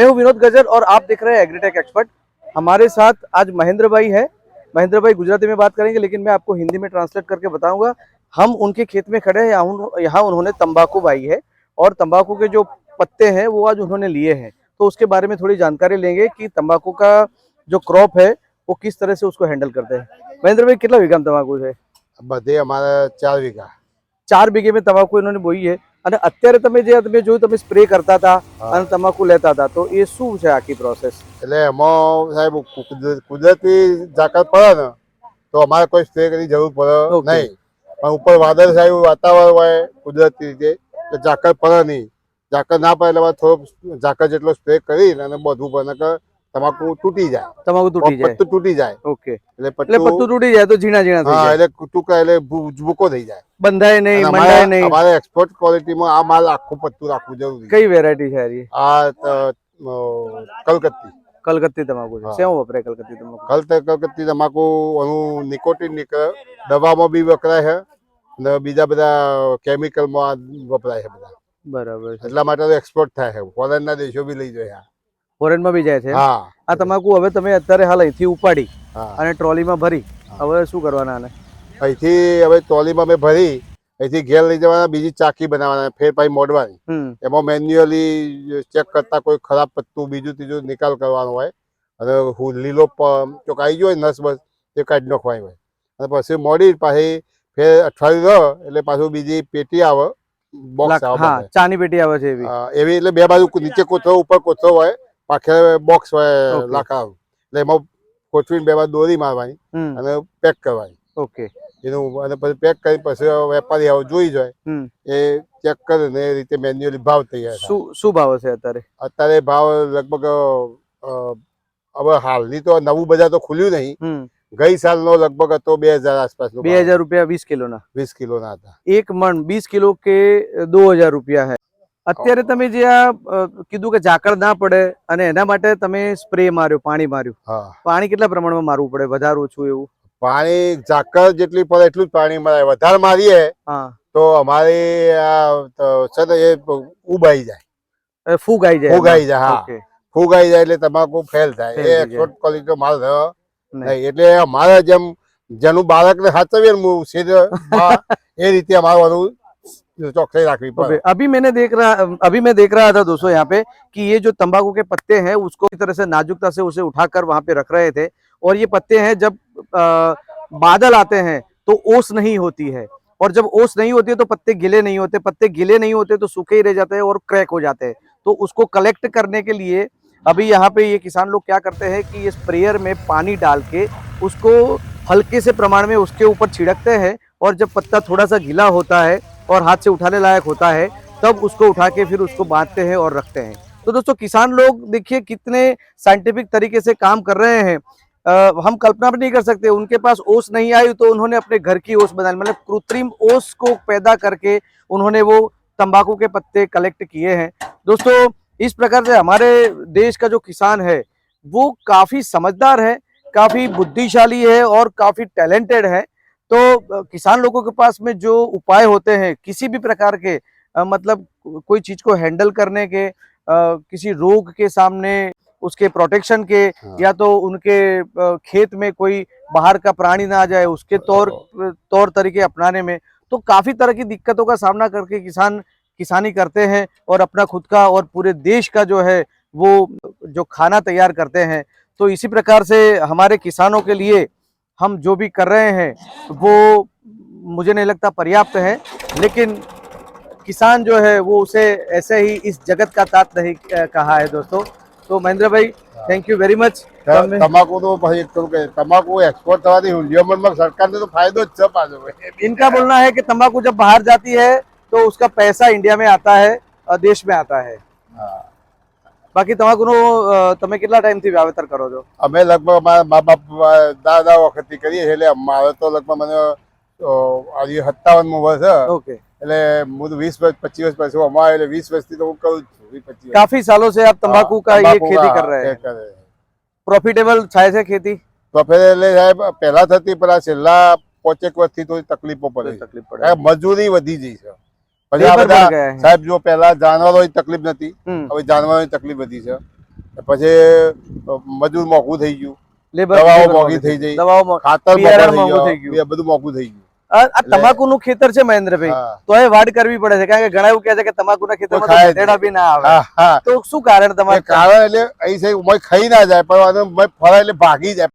मैं हूं विनोद गजर और आप देख रहे हैं एग्रीटेक एक्सपर्ट। हमारे साथ आज महेंद्र भाई है। महेंद्र भाई गुजराती में बात करेंगे, लेकिन मैं आपको हिंदी में ट्रांसलेट करके बताऊंगा। हम उनके खेत में खड़े हैं, यहाँ उन्होंने तंबाकू बाई है और तंबाकू के जो पत्ते हैं वो आज उन्होंने लिए हैं, तो उसके बारे में थोड़ी जानकारी लेंगे कि तंबाकू का जो क्रॉप है वो किस तरह से उसको हैंडल करते हैं। महेंद्र भाई, कितना वीघा तंबाकू है? બધે અમારે 4 વીઘા 4 बीघे में तंबाकू इन्होंने बोई है। અને અત્યારે તમે જોયું, તમે સ્પ્રે કરતા હતા અને તમાકુ લેતા હતા, તો એ શું છે આખી પ્રોસેસ? એટલે એમાં સાહેબ કુદરતી ઝાકળ પડે ને તો અમારે કોઈ સ્પ્રે કરવાની જરૂર પડે નહીં, પણ ઉપર વાદળછાયું વાતાવરણ હોય કુદરતી રીતે એટલે ઝાકળ પડે નહીં. ઝાકળ ના પડે એટલે થોડો ઝાકળ જેટલો સ્પ્રે કરી અને બધું પડે તમાકુ તૂટી જાય. તમાકુ તૂટી જાય, પત્તું તૂટી જાય. ઓકે, એટલે પત્તું તૂટી જાય તો ઝીણા ઝીણા થઈ જાય. એટલે ટૂંકા એટલે ભૂકો થઈ જાય, બંધાય નહીં, મંડાય નહીં. અમારે એક્સપોર્ટ ક્વોલિટીમાં આ માલ આખું પત્તું રાખવું જરૂરી. કઈ વેરાયટી છે આ કલકત્તી કલકત્તી તમાકુ છે. શું વપરાય કલકત્તી તમાકુ? કલકત્તી તમાકુ એનું નિકોટિન નીકળે, દવામાં બી વપરાય છે અને બીજા બધા કેમિકલમાં વપરાય છે બધા. બરાબર છે, એટલા માટે એક્સપોર્ટ થાય છે, ફોરેનના દેશો બી લઈ જાય. ફોરેનમાં બી જાય છે. હા, આ તમાકુ હવે તમે અત્યારે હાલ અહીંથી ઉપાડી હા, અને ટ્રોલીમાં ભરી હવે શું કરવાના? આને અહીંથી હવે ટ્રોલીમાં મેં ભરી અહીંથી ઘેર લઈ જવાના, બીજી ચાકી બનાવવાના, ફેર પાછી મોડવાની. એમાં મેન્યુઅલી ચેક કરતા કોઈ ખરાબ પત્તું બીજું ત્રીજું નિકાલ કરવાનો હોય અને લીલો ચોક આવી ગયો હોય નસ બસ તે કાઢી નાખવાની હોય અને પછી મોડી પાછી ફેર અઠવાડિયું રહે એટલે પાછું બીજી પેટી આવે, બોક્સ આવે, ચાની પેટી આવે છે એવી. એટલે બે બાજુ નીચે કોથળો ઉપર કોથળો હોય, પાછળ બોક્સ હોય લાકડા, એટલે એમાં કોથળીને બે બાજુ દોરી મારવાની અને પેક કરવાની. ઓકે, એનું અને પછી પેક કરી પછી વેપારી આવો જોઈ જાય, એ ચેક કરે ને એ રીતે મેન્યુઅલી ભાવ તૈયાર. શું ભાવ છે અત્યારે? અત્યારે ભાવ લગભગ હવે હાલની તો નવું બજાર તો ખુલ્યું નહીં, ગઈ સાલનો લગભગ હતો 2000 આસપાસ. 2000 રૂપિયા 20 કિલોના? 20 કિલોના હતા. એક મણ 20 કિલો કે 2000 રૂપિયા है। અત્યારે તમે જે આ કીધું કે ઝાકળ ના પડે અને એના માટે તમે સ્પ્રે માર્યો, પાણી માર્યું. પાણી કેટલા પ્રમાણમાં મારવું પડે? વધારે ઓછું એવું? પાણી ઝાકળ જેટલી પડે એટલું જ પાણી મારે. વધારે મારીએ તો અમારે છે ને એ ઉબાઈ જાય, ફૂગ આવી જાય. ફૂગ આવી જાય. હા, ફૂગ આવી જાય એટલે તમાકુ ફેલ થાય. એ એક્સપોર્ટ ક્વોલિટીનો માલ નહીં. એટલે અમારે જેમ જેનું બાળકને સાચવીએ એ રીતે અમારું चौकसी रखनी पड़े। अभी मैं देख रहा था दोस्तों यहाँ पे कि ये जो तंबाकू के पत्ते हैं उसको इस तरह से नाजुकता से उसे उठाकर वहां पे रख रहे थे, और ये पत्ते हैं जब बादल आते हैं तो ओस नहीं होती है, और जब ओस नहीं होती है तो पत्ते गिले नहीं होते, पत्ते गिले नहीं होते तो सूखे ही रह जाते हैं और क्रैक हो जाते हैं। तो उसको कलेक्ट करने के लिए अभी यहाँ पे ये किसान लोग क्या करते हैं कि ये स्प्रेयर में पानी डाल के उसको हल्के से प्रमाण में उसके ऊपर छिड़कते हैं, और जब पत्ता थोड़ा सा गीला होता है और हाथ से उठाने लायक होता है तब उसको उठा के फिर उसको बांधते हैं और रखते हैं। तो दोस्तों, किसान लोग देखिए कितने साइंटिफिक तरीके से काम कर रहे हैं। हम कल्पना भी नहीं कर सकते। उनके पास ओस नहीं आई तो उन्होंने अपने घर की ओस बना, मतलब कृत्रिम ओस को पैदा करके उन्होंने वो तंबाकू के पत्ते कलेक्ट किए हैं। दोस्तों, इस प्रकार से हमारे देश का जो किसान है वो काफी समझदार है, काफी बुद्धिशाली है और काफी टैलेंटेड है। तो किसान लोगों के पास में जो उपाय होते हैं किसी भी प्रकार के, मतलब कोई चीज को हैंडल करने के, किसी रोग के सामने उसके प्रोटेक्शन के, या तो उनके खेत में कोई बाहर का प्राणी ना आ जाए उसके तौर तरीके अपनाने में, तो काफी तरह की दिक्कतों का सामना करके किसान किसानी करते हैं और अपना खुद का और पूरे देश का जो है वो जो खाना तैयार करते हैं। तो इसी प्रकार से हमारे किसानों के लिए हम जो भी कर रहे हैं वो मुझे नहीं लगता पर्याप्त है, लेकिन किसान जो है वो उसे ऐसे ही इस जगत का तात नहीं कहा है दोस्तों। तो महेंद्र भाई, थैंक यू वेरी मच। तंबाकू तो भाई तंबाकू एक्सपोर्ट थवाથી હુંડિયામણમાં સરકારને તો ફાયદો જ છે પાછો। इनका बोलना है कि तंबाकू जब बाहर जाती है तो उसका पैसा इंडिया में आता है, देश में आता है। बाकी तंबाकूનો તમે કેટલા ટાઈમથી વાવેતર કરો છો? અમે લગભગ અમારા મા બાપ દાદા વખતથી કરીએ છીએ, એટલે અમારે તો લગભગ મને આજે 57મું વર્ષ છે। ઓકે, એટલે હું 20-25 વર્ષ પછી અમારે એટલે 20 વર્ષથી તો હું કરું છું। 20-25 काफी सालों से आप तंबाकू का ये खेती कर रहे हैं। प्रॉफिटेबल થાય છે ખેતી? પ્રોફિટ એટલે સાહેબ પહેલા થતી, પણ આ છેલ્લા 5 વર્ષથી થોડી તકલીફો પડે, મજૂરી વધી ગઈ છે। પછી આ બધા સાહેબ જો પહેલા જાનવરોની તકલીફ નથી, હવે જાનવરોની તકલીફ વધી છે, પછી મજૂર મોંઘું થઈ ગયું, લેબર દવાઓ મોંઘી થઈ ગઈ, દવાઓ મોંઘી, ખાતર બિયારણ મોંઘું મોંઘું થઈ થઈ ગયું, બધું મોંઘું થઈ ગયું. આ તમાકુનું ખેતર છે મહેન્દ્રભાઈ, હા. તો એ વાડ કરવી પડે છે કારણ કે ઘણા એવું કહે છે કે તમાકુના ખેતરમાં તો ખાય જ ગધેડા બી ના આવે. હા હા તો શું કારણ એ તમારે કારણ એટલે અહીં છે ખાઈ ના જાય પણ આને ખાઈ એટલે ભાગી જાય.